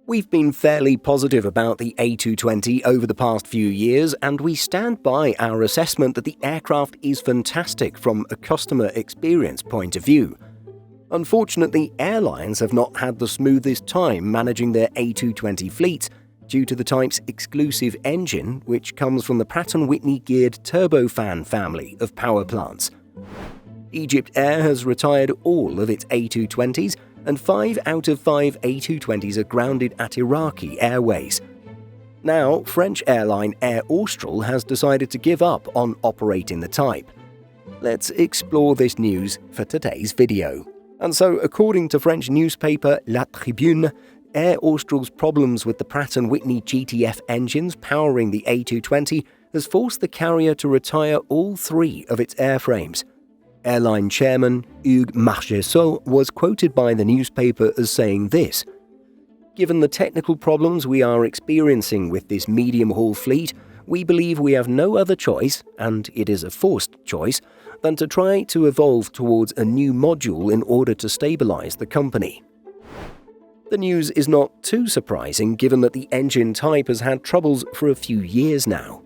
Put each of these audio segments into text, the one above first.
We've been fairly positive about the A220 over the past few years, and we stand by our assessment that the aircraft is fantastic from a customer experience point of view. Unfortunately, airlines have not had the smoothest time managing their A220 fleets due to the type's exclusive engine, which comes from the Pratt & Whitney geared turbofan family of power plants. Egypt Air has retired all of its A220s, and 5 out of 5 A220s are grounded at Iraqi airways. Now, French airline Austral has decided to give up on operating the type. Let's explore this news for today's video. And so, according to French newspaper La Tribune, Air Austral's problems with the Pratt & Whitney GTF engines powering the A220 has forced the carrier to retire all 3 of its airframes. Airline chairman Hugues Marchessault was quoted by the newspaper as saying this: "Given the technical problems we are experiencing with this medium-haul fleet, we believe we have no other choice, and it is a forced choice, than to try to evolve towards a new module in order to stabilize the company." The news is not too surprising given that the engine type has had troubles for a few years now.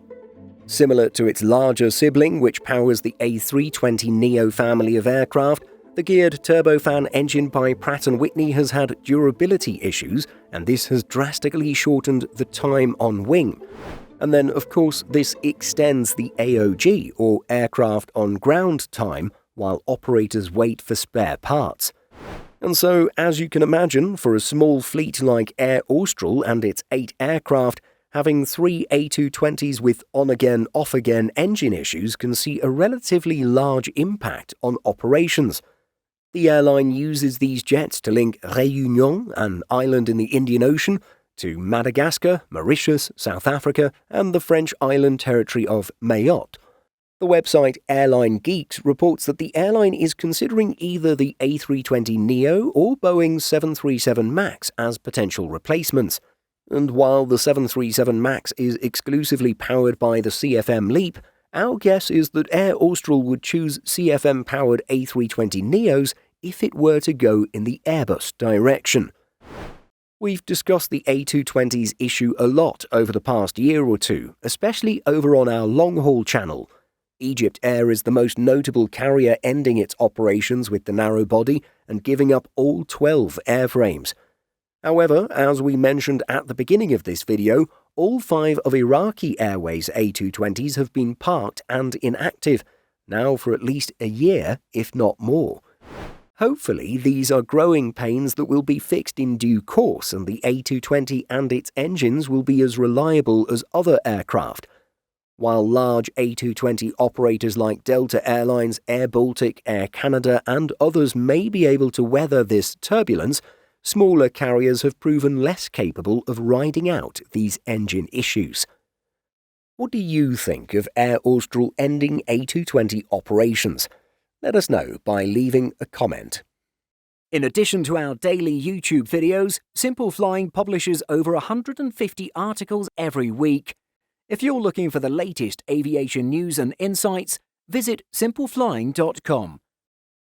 Similar to its larger sibling, which powers the A320neo family of aircraft, the geared turbofan engine by Pratt & Whitney has had durability issues, and this has drastically shortened the time on wing. And then, of course, this extends the AOG, or aircraft on ground time, while operators wait for spare parts. And so, as you can imagine, for a small fleet like Air Austral and its 8 aircraft, having 3 A220s with on-again, off-again engine issues can see a relatively large impact on operations. The airline uses these jets to link Réunion, an island in the Indian Ocean, to Madagascar, Mauritius, South Africa, and the French island territory of Mayotte. The website Airline Geeks reports that the airline is considering either the A320neo or Boeing 737 MAX as potential replacements. And while the 737 MAX is exclusively powered by the CFM LEAP, our guess is that Air Austral would choose CFM-powered A320neos if it were to go in the Airbus direction. We've discussed the A220's issue a lot over the past year or two, especially over on our long-haul channel. Egypt Air is the most notable carrier ending its operations with the narrow body and giving up all 12 airframes. However, as we mentioned at the beginning of this video, all 5 of Iraqi Airways A220s have been parked and inactive, now for at least a year, if not more. Hopefully, these are growing pains that will be fixed in due course, and the A220 and its engines will be as reliable as other aircraft. While large A220 operators like Delta Airlines, Air Baltic, Air Canada, and others may be able to weather this turbulence, smaller carriers have proven less capable of riding out these engine issues. What do you think of Air Austral ending A220 operations? Let us know by leaving a comment. In addition to our daily YouTube videos, Simple Flying publishes over 150 articles every week. If you're looking for the latest aviation news and insights, visit simpleflying.com.